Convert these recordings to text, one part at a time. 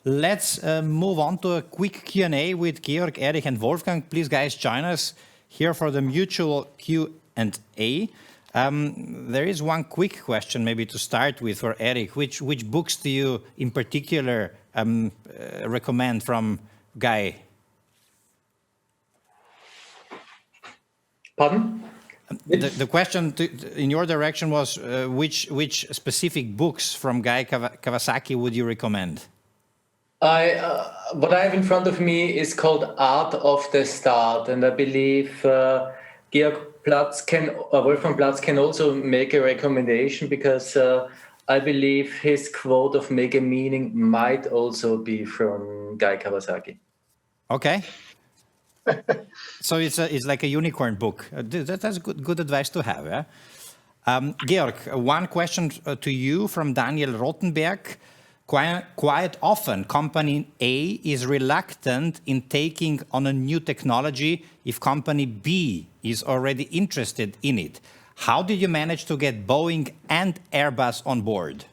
let's move on to a quick Q&A with Georg, Erich, and Wolfgang. Please, guys, join us here for the mutual Q&A. There is one quick question maybe to start with for Erich. Which books do you in particular recommend from Guy? Pardon? The question in your direction was which specific books from Guy Kawasaki would you recommend? What I have in front of me is called Art of the Start, and I believe Wolfgang Platz can also make a recommendation, because I believe his quote of "make a meaning" might also be from Guy Kawasaki. Okay. So it's like a unicorn book. That's good advice to have. Yeah? Georg, one question to you from Daniel Rothenberg. Quite often, company A is reluctant in taking on a new technology if company B is already interested in it. How did you manage to get Boeing and Airbus on board?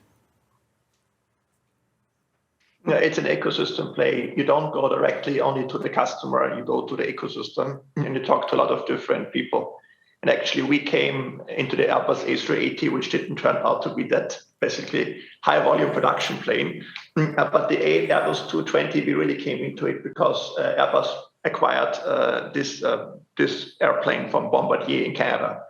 Yeah, it's an ecosystem play. You don't go directly only to the customer, you go to the ecosystem and you talk to a lot of different people. And actually we came into the Airbus A380, which didn't turn out to be that basically high volume production plane. But the Airbus 220, we really came into it because Airbus acquired this airplane from Bombardier in Canada.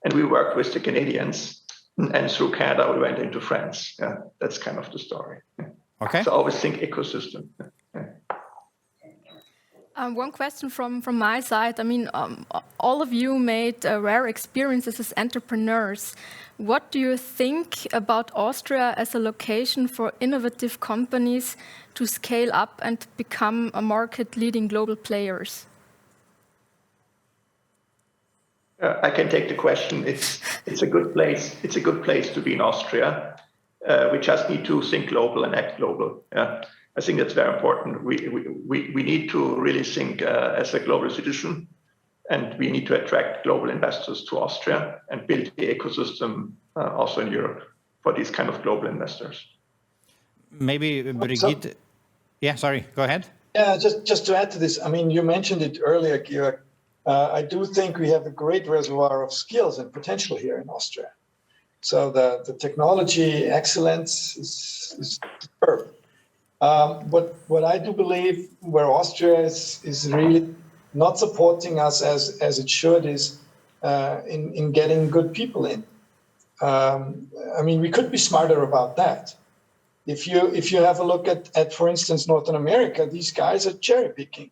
And we worked with the Canadians, and through Canada we went into France. Yeah, that's kind of the story. Okay. So I always think ecosystem. One question from my side. I mean, all of you made rare experiences as entrepreneurs. What do you think about Austria as a location for innovative companies to scale up and become a market-leading global players? I can take the question. It's a good place. It's a good place to be in Austria. We just need to think global and act global. Yeah. I think that's very important. We need to really think as a global citizen, and we need to attract global investors to Austria and build the ecosystem also in Europe for these kind of global investors. Maybe Brigitte. Yeah, sorry, go ahead. Yeah, just to add to this, I mean, you mentioned it earlier, Georg. I do think we have a great reservoir of skills and potential here in Austria. So the technology excellence is superb. What I do believe where Austria is really not supporting us as it should is in getting good people in. I mean, we could be smarter about that. If you have a look at for instance, Northern America, these guys are cherry picking.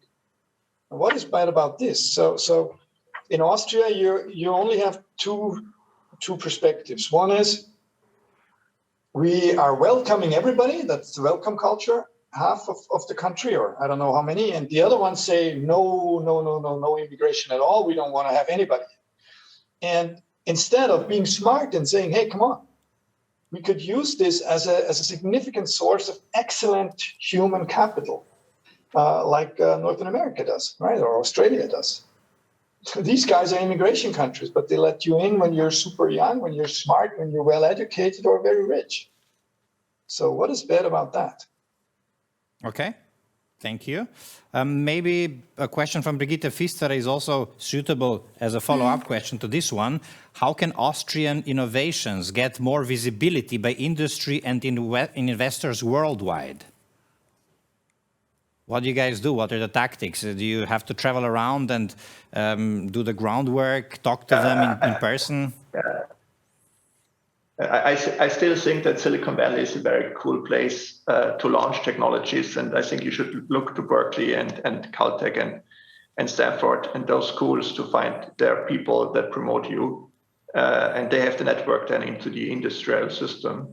What is bad about this? So in Austria, you only have two perspectives. One is we are welcoming everybody. That's the welcome culture, half of the country, or I don't know how many. And the other ones say, no immigration at all. We don't want to have anybody. And instead of being smart and saying, hey, come on, we could use this as a significant source of excellent human capital, like Northern America does, right? Or Australia does. These guys are immigration countries, but they let you in when you're super young, when you're smart, when you're well educated or very rich. So what is bad about that? Okay, thank you. Maybe a question from Brigitte Pfister is also suitable as a follow-up question to this one. How can Austrian innovations get more visibility by industry and investors worldwide? What do you guys do? What are the tactics? Do you have to travel around and do the groundwork, talk to them in person? I still think that Silicon Valley is a very cool place to launch technologies. And I think you should look to Berkeley and Caltech and Stanford and those schools to find their people that promote you. And they have the network then into the industrial system.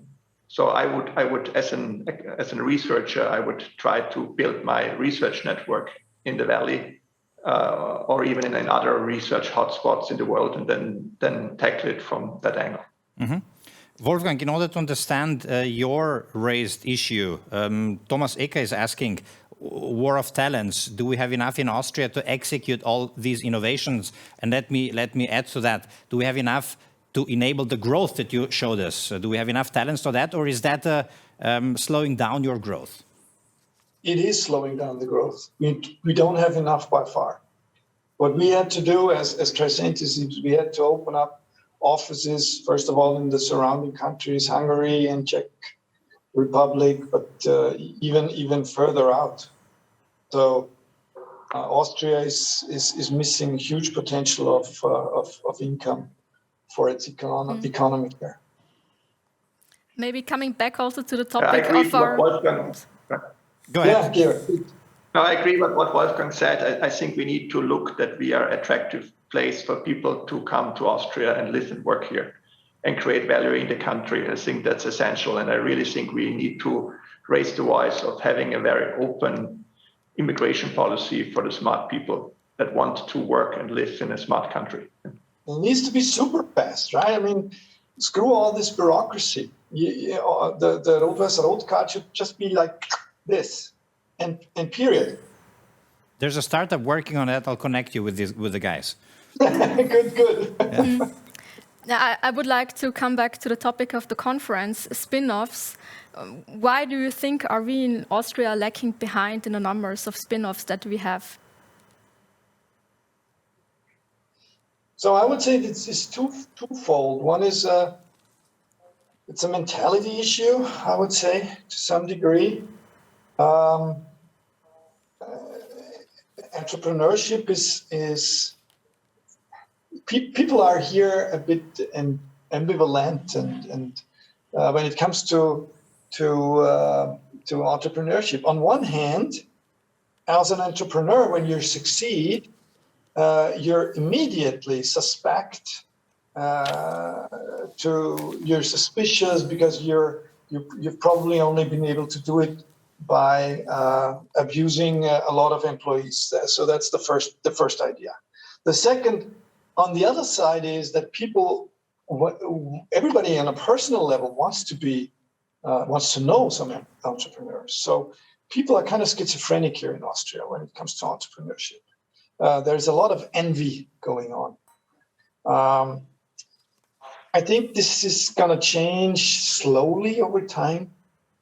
So I would, as a researcher, I would try to build my research network in the Valley, or even in other research hotspots in the world, and then tackle it from that angle. Mm-hmm. Wolfgang, in order to understand your raised issue, Thomas Ecker is asking, war of talents, do we have enough in Austria to execute all these innovations? And let me add to that, do we have enough to enable the growth that you showed us? Do we have enough talents for that, or is that slowing down your growth? it is slowing down the growth. We don't have enough by far. What we had to do as Tricentis is we had to open up offices, first of all, in the surrounding countries, Hungary and Czech Republic, but even further out. So Austria is missing huge potential of income for its economy there. Maybe coming back also to the I topic agree of with what our... Wolfgang. Go ahead. Yeah, Georg. No, I agree with what Wolfgang said. I think we need to look that we are an attractive place for people to come to Austria and live and work here and create value in the country. I think that's essential. And I really think we need to raise the voice of having a very open immigration policy for the smart people that want to work and live in a smart country. It needs to be super fast, right? I mean, screw all this bureaucracy. The Rot-Weiß-Rot card should just be like this, and period. There's a startup working on that. I'll connect you with the guys. Good. Yeah. Now, I would like to come back to the topic of the conference, spin-offs. Why do you think are we in Austria lacking behind in the numbers of spin-offs that we have? So I would say it's twofold. One is it's a mentality issue, I would say, to some degree. Entrepreneurship is people are here a bit ambivalent, and when it comes to entrepreneurship, on one hand, as an entrepreneur, when you succeed, you're immediately suspect. You're suspicious because you've probably only been able to do it by abusing a lot of employees. So that's the first idea. The second, on the other side, is that everybody on a personal level wants to know some entrepreneurs. So people are kind of schizophrenic here in Austria when it comes to entrepreneurship. There's a lot of envy going on. I think this is going to change slowly over time,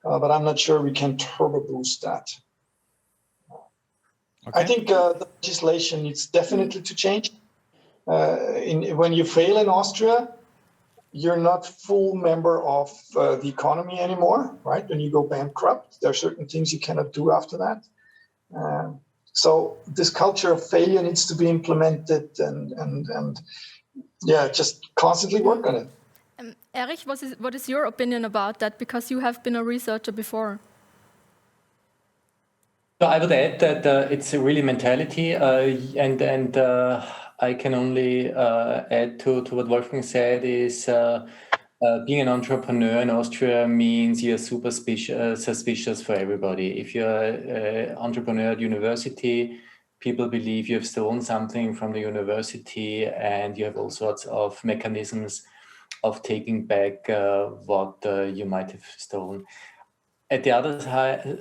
but I'm not sure we can turbo boost that. Okay. I think the legislation needs definitely to change. When you fail in Austria, you're not full member of the economy anymore, right? When you go bankrupt, there are certain things you cannot do after that. So this culture of failure needs to be implemented, and just constantly work on it. Erich, what is your opinion about that? Because you have been a researcher before. So I would add that it's a really mentality, and I can only add to what Wolfgang said is being an entrepreneur in Austria means you're super suspicious for everybody. If you're an entrepreneur at university, people believe you have stolen something from the university, and you have all sorts of mechanisms of taking back what you might have stolen. At the other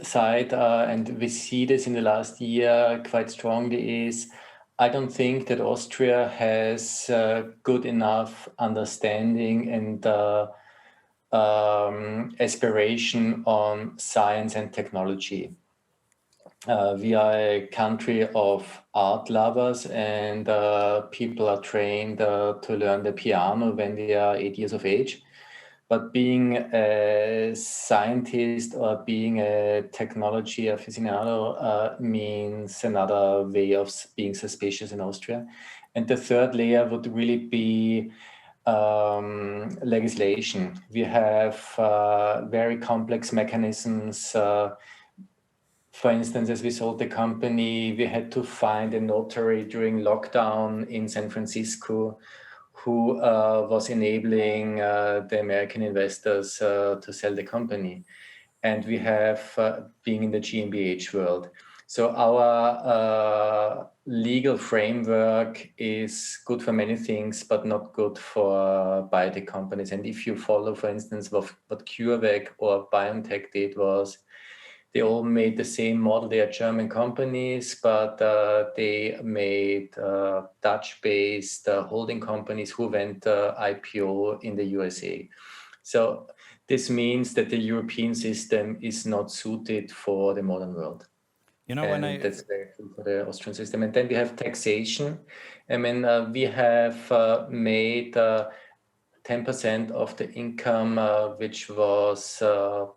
side, and we see this in the last year quite strongly, is I don't think that Austria has good enough understanding and aspiration on science and technology. We are a country of art lovers, and people are trained to learn the piano when they are 8 years of age. But being a scientist or being a technology aficionado means another way of being suspicious in Austria. And the third layer would really be legislation. We have very complex mechanisms. For instance, as we sold the company, we had to find a notary during lockdown in San Francisco who was enabling the American investors to sell the company. And we have being in the GmbH world. So our legal framework is good for many things, but not good for biotech companies. And if you follow, for instance, what CureVac or BioNTech did was, they all made the same model. They are German companies, but they made Dutch-based holding companies who went IPO in the USA. So this means that the European system is not suited for the modern world. You know, when That's very true for the Austrian system. And then we have taxation. I mean, we have made 10% of the income which was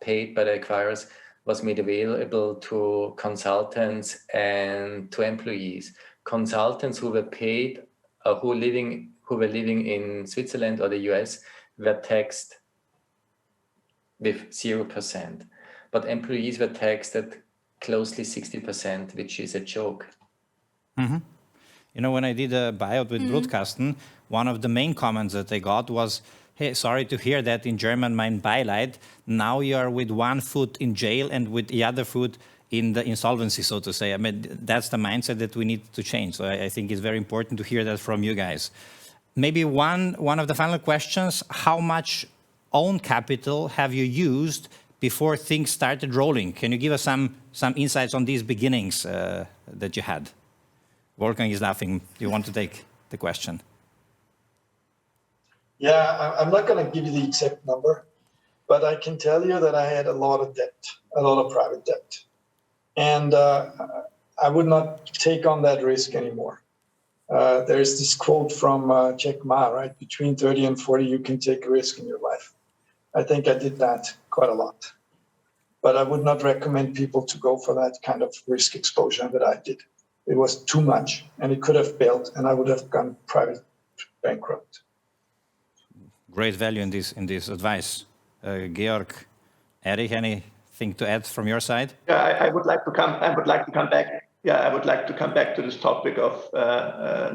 paid by the acquirers was made available to consultants and to employees. Consultants who were paid, who were living in Switzerland or the US, were taxed with 0%, but employees were taxed at closely 60%, which is a joke. You know, when I did a buyout with Broadcasten, one of the main comments that I got was, hey, sorry to hear that in German, mein Beileid. Now you are with one foot in jail and with the other foot in the insolvency, so to say. I mean, that's the mindset that we need to change. So I think it's very important to hear that from you guys. Maybe one of the final questions, how much own capital have you used before things started rolling? Can you give us some insights on these beginnings that you had? Wolfgang is laughing. Do you want to take the question? Yeah, I'm not going to give you the exact number, but I can tell you that I had a lot of debt, a lot of private debt. And I would not take on that risk anymore. There's this quote from Jack Ma, right? Between 30 and 40, you can take a risk in your life. I think I did that quite a lot. But I would not recommend people to go for that kind of risk exposure that I did. It was too much, and it could have failed, and I would have gone private bankrupt. Great value in this advice. Georg, Erich, anything to add from your side? Yeah, I would like to come back. Yeah, I would like to come back to this topic of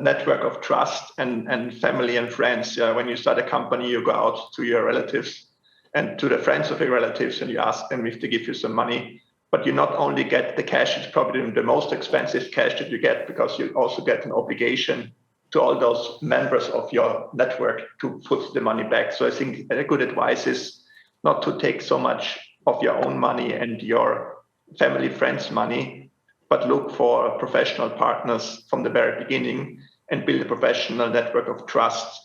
network of trust and family and friends. When you start a company, you go out to your relatives and to the friends of your relatives, and you ask them if they give you some money. But you not only get the cash, it's probably the most expensive cash that you get, because you also get an obligation to all those members of your network to put the money back. So I think a good advice is not to take so much of your own money and your family, friends' money, but look for professional partners from the very beginning and build a professional network of trust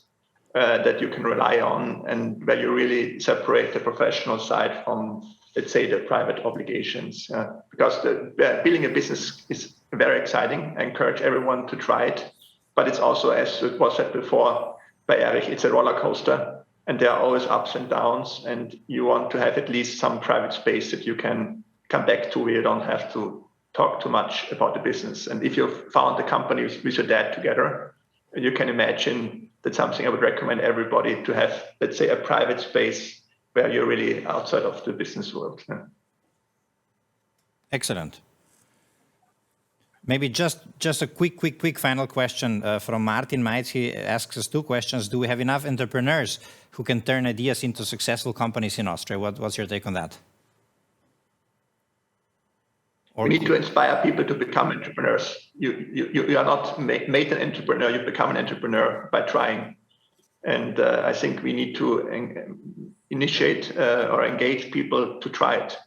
that you can rely on, and where you really separate the professional side from, let's say, the private obligations. Because building a business is very exciting. I encourage everyone to try it. But it's also, as it was said before by Erich, it's a roller coaster, and there are always ups and downs, and you want to have at least some private space that you can come back to, where you don't have to talk too much about the business. And if you've found a company with your dad together, you can imagine that's something I would recommend everybody to have, let's say, a private space where you're really outside of the business world. Excellent. Maybe just a quick final question from Martin Meitz. He asks us two questions. Do we have enough entrepreneurs who can turn ideas into successful companies in Austria? What's your take on that? We need to inspire people to become entrepreneurs. You are not made an entrepreneur, you become an entrepreneur by trying. And I think we need to initiate or engage people to try it.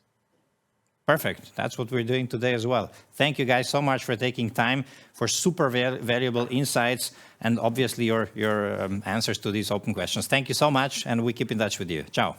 Perfect. That's what we're doing today as well. Thank you guys so much for taking time, for super valuable insights, and obviously your answers to these open questions. Thank you so much, and we keep in touch with you. Ciao.